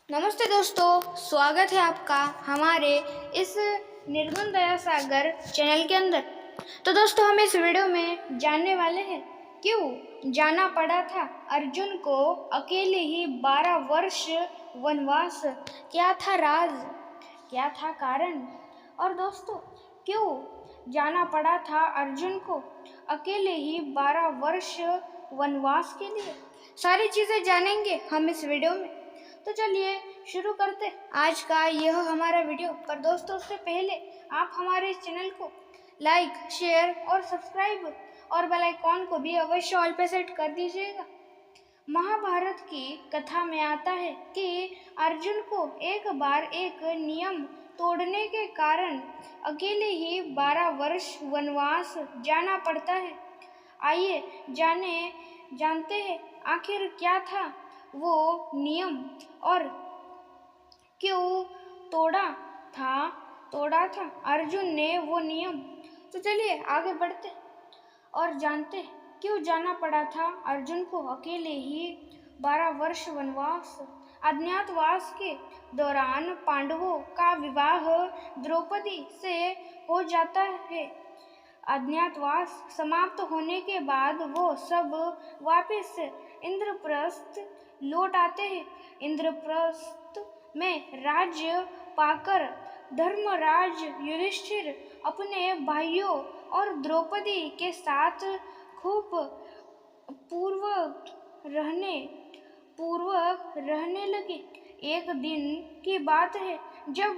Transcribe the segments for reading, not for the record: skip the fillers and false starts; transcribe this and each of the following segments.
नमस्ते दोस्तों, स्वागत है आपका हमारे इस निर्गुण दया सागर चैनल के अंदर। तो दोस्तों, हम इस वीडियो में जानने वाले हैं क्यों जाना पड़ा था अर्जुन को अकेले ही 12 वर्ष वनवास। क्या था राज, क्या था कारण, और दोस्तों क्यों जाना पड़ा था अर्जुन को अकेले ही 12 वर्ष वनवास के लिए, सारी चीज़ें जानेंगे हम इस वीडियो में। तो चलिए शुरू करते आज का यह हमारा वीडियो। पर दोस्तों, उससे पहले आप हमारे इस चैनल को लाइक, शेयर और सब्सक्राइब और बेल आइकॉन को भी अवश्य ऑल पे सेट कर दीजिएगा। महाभारत की कथा में आता है कि अर्जुन को एक बार एक नियम तोड़ने के कारण अकेले ही 12 वर्ष वनवास जाना पड़ता है। आइए जानते हैं आखिर क्या था वो नियम और क्यों तोड़ा था अर्जुन ने वो नियम। तो चलिए आगे बढ़ते और जानते क्यों जाना पड़ा था अर्जुन को अकेले ही 12 वर्ष वनवास। अज्ञातवास के दौरान पांडवों का विवाह द्रौपदी से हो जाता है। अज्ञातवास समाप्त होने के बाद वो सब वापस इंद्रप्रस्थ लौट आते हैं। इंद्रप्रस्थ में राज्य पाकर धर्मराज युधिष्ठिर अपने भाइयों और द्रौपदी के साथ खूब पूर्वक रहने लगे। एक दिन की बात है जब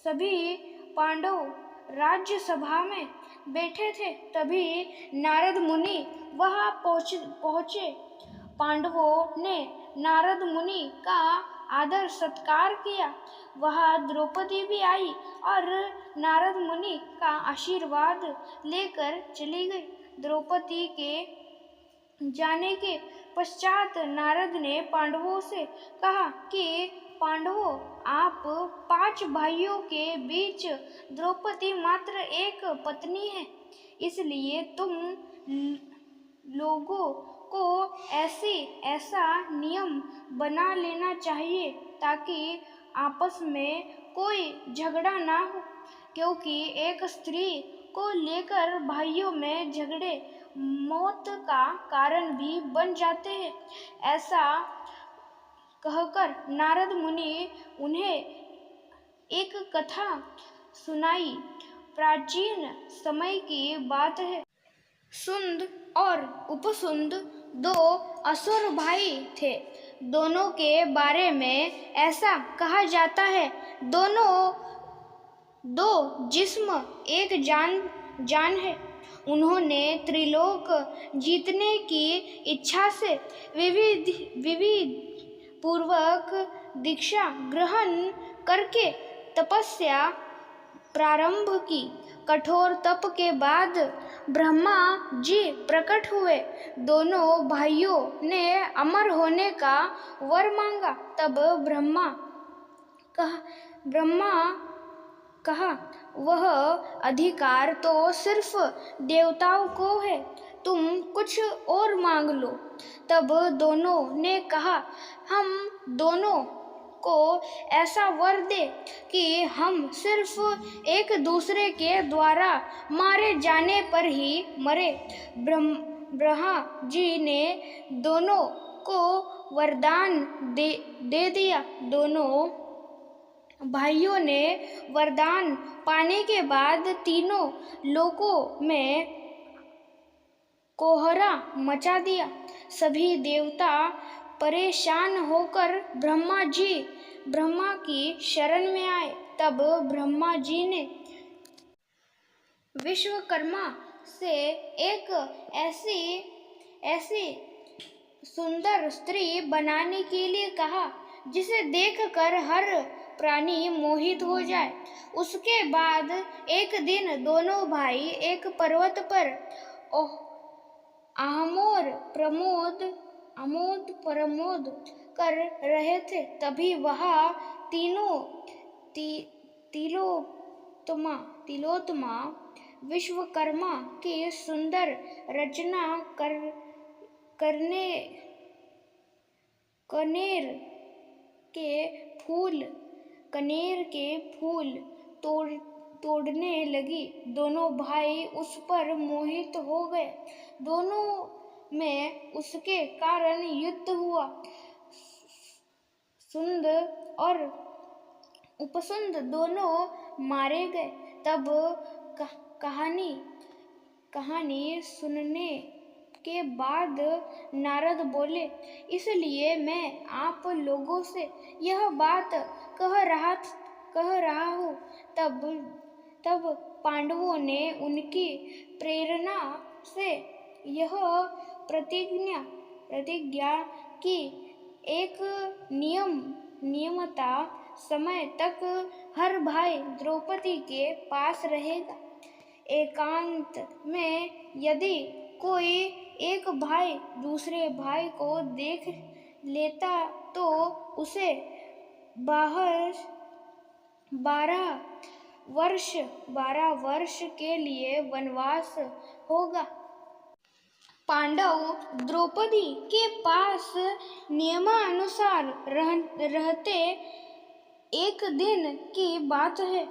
सभी पांडव राज्य सभा में बैठे थे, तभी नारद मुनि वहां पहुंचे। पांडवों ने नारद मुनि का आदर सत्कार किया। वहां द्रौपदी भी आई और नारद मुनि का आशीर्वाद लेकर चली गई। द्रौपदी के जाने के पश्चात नारद ने पांडवों से कहा कि पांडवों, आप 5 भाइयों के बीच द्रौपदी मात्र एक पत्नी है, इसलिए तुम लोगों को ऐसा नियम बना लेना चाहिए ताकि आपस में कोई झगड़ा ना हो, क्योंकि एक स्त्री को लेकर भाइयों में झगड़े मौत का कारण भी बन जाते हैं। ऐसा कहकर नारद मुनि उन्हें एक कथा सुनाई। प्राचीन समय की बात है। सुंद और उपसुंद 2 असुर भाई थे। दोनों के बारे में ऐसा कहा जाता है, दोनों 2 जिस्म एक जान है। उन्होंने त्रिलोक जीतने की इच्छा से विविध पूर्वक दीक्षा ग्रहण करके तपस्या प्रारंभ की। कठोर तप के बाद ब्रह्मा जी प्रकट हुए। दोनों भाइयों ने अमर होने का वर मांगा। तब ब्रह्मा कहा, वह अधिकार तो सिर्फ देवताओं को है, तुम कुछ और मांग लो। तब दोनों ने कहा, हम दोनों को ऐसा वर दे कि हम सिर्फ एक दूसरे के द्वारा मारे जाने पर ही मरे। ब्रह्मा जी ने दोनों को वरदान दे दिया। दोनों भाइयों ने वरदान पाने के बाद तीनों लोकों में कोहरा मचा दिया। सभी देवता परेशान होकर ब्रह्मा की शरण में आए। तब ब्रह्मा जी ने विश्वकर्मा से एक ऐसी सुंदर स्त्री बनाने के लिए कहा जिसे देखकर हर प्राणी मोहित हो जाए। उसके बाद एक दिन दोनों भाई एक पर्वत पर आमोद प्रमोद कर रहे थे। तभी वहां तिलोत्तमा विश्वकर्मा की सुंदर रचना कनेर के फूल कनेर के फूल तोड़ने लगी। दोनों भाई उस पर मोहित हो गए। दोनों में उसके कारण युद्ध हुआ। सुंद और उपसुंद दोनों मारे गए। तब कहानी सुनने के बाद नारद बोले, इसलिए मैं आप लोगों से यह बात कह रहा हूँ। तब पांडवों ने उनकी प्रेरणा से यह प्रतिज्ञा की, एक नियमता समय तक हर भाई द्रौपदी के पास रहेगा। एकांत में यदि कोई एक भाई दूसरे भाई को देख लेता तो उसे 12 वर्ष के लिए वनवास होगा। पांडव द्रौपदी के पास नियमानुसार रहते। एक दिन की बात है,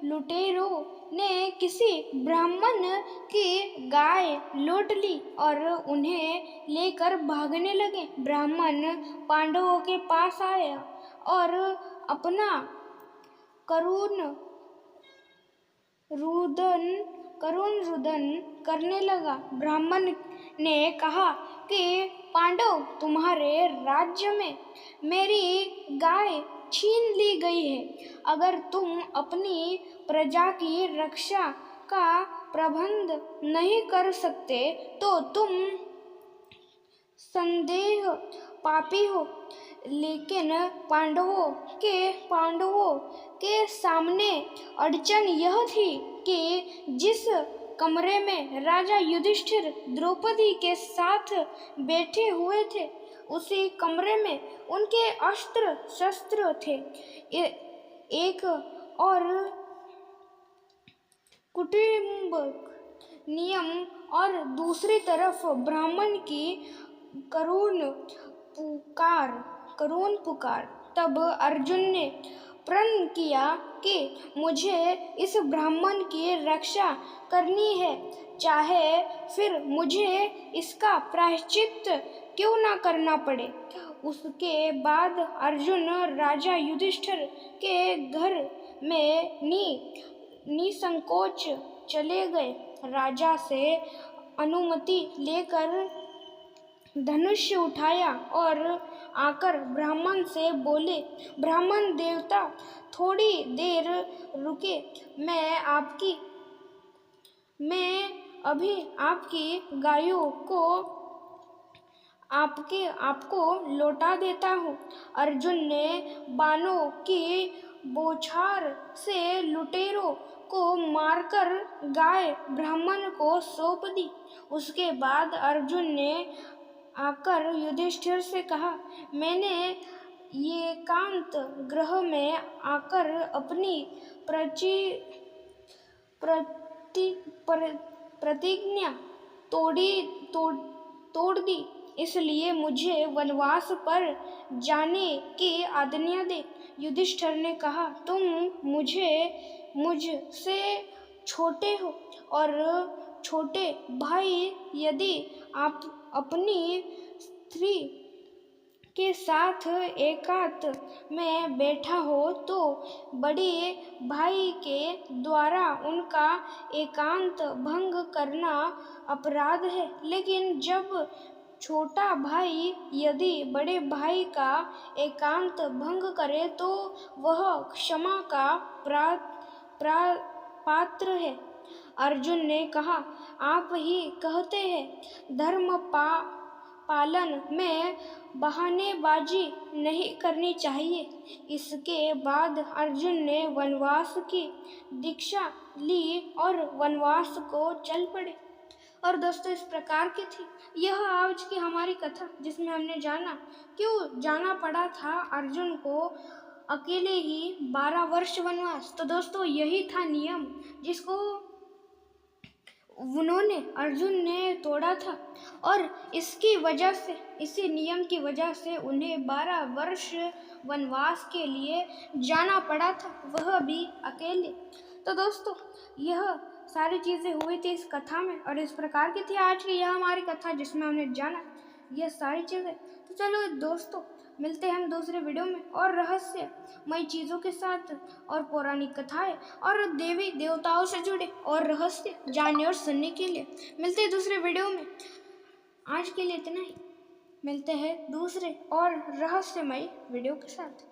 लुटेरों ने किसी ब्राह्मण की गाय लूट ली और उन्हें लेकर भागने लगे। ब्राह्मण पांडवों के पास आया और अपना करुण रुदन करने लगा। ब्राह्मण ने कहा कि पांडव, तुम्हारे राज्य में मेरी गाय छीन ली गई है। अगर तुम अपनी प्रजा की रक्षा का प्रबंध नहीं कर सकते तो तुम संदेह पापी हो। लेकिन पांडवों के सामने अड़चन यह थी कि जिस कमरे में राजा युधिष्ठिर द्रौपदी के साथ बैठे हुए थे, उसी कमरे में उनके अस्त्र शस्त्र थे। एक और कुटुंबक नियम और दूसरी तरफ ब्राह्मण की करुण पुकार। तब अर्जुन ने प्रण किया कि मुझे इस ब्राह्मण की रक्षा करनी है, चाहे फिर मुझे इसका प्रायश्चित क्यों ना करना पड़े। उसके बाद अर्जुन राजा युधिष्ठिर के घर में निसंकोच चले गए। राजा से अनुमति लेकर धनुष उठाया और आकर ब्राह्मण से बोले, ब्राह्मण देवता, थोड़ी देर रुके, मैं अभी आपकी गायों को आपको लौटा देता हूँ। अर्जुन ने बाणों की बौछार से लुटेरों को मारकर गाय ब्राह्मण को सौंप दी। उसके बाद अर्जुन ने आकर युधिष्ठिर से कहा, मैंने एकांत गृह में आकर अपनी प्रतिज्ञा तोड़ दी, इसलिए मुझे वनवास पर जाने की आज्ञा दे। युधिष्ठिर ने कहा, तुम मुझसे छोटे हो और छोटे भाई यदि आप अपनी स्त्री के साथ एकांत में बैठा हो तो बड़े भाई के द्वारा उनका एकांत भंग करना अपराध है। लेकिन जब छोटा भाई यदि बड़े भाई का एकांत भंग करे तो वह क्षमा का पात्र है। अर्जुन ने कहा, आप ही कहते हैं धर्म पालन में बहानेबाजी नहीं करनी चाहिए। इसके बाद अर्जुन ने वनवास की दीक्षा ली और वनवास को चल पड़े। और दोस्तों, इस प्रकार की थी यह आज की हमारी कथा, जिसमें हमने जाना क्यों जाना पड़ा था अर्जुन को अकेले ही 12 वर्ष वनवास। तो दोस्तों, यही था नियम जिसको उन्होंने अर्जुन ने तोड़ा था और इसकी वजह से, इसी नियम की वजह से उन्हें 12 वर्ष वनवास के लिए जाना पड़ा था, वह भी अकेले। तो दोस्तों यह सारी चीज़ें हुई थी इस कथा में और इस प्रकार की थी आज की यह हमारी कथा जिसमें हमने जाना यह सारी चीज़ें। तो चलो दोस्तों मिलते हैं हम दूसरे वीडियो में और रहस्यमय चीज़ों के साथ और पौराणिक कथाएं और देवी देवताओं से जुड़े और रहस्य जानने और सुनने के लिए मिलते हैं दूसरे वीडियो में। आज के लिए इतना ही, मिलते हैं दूसरे और रहस्यमय वीडियो के साथ।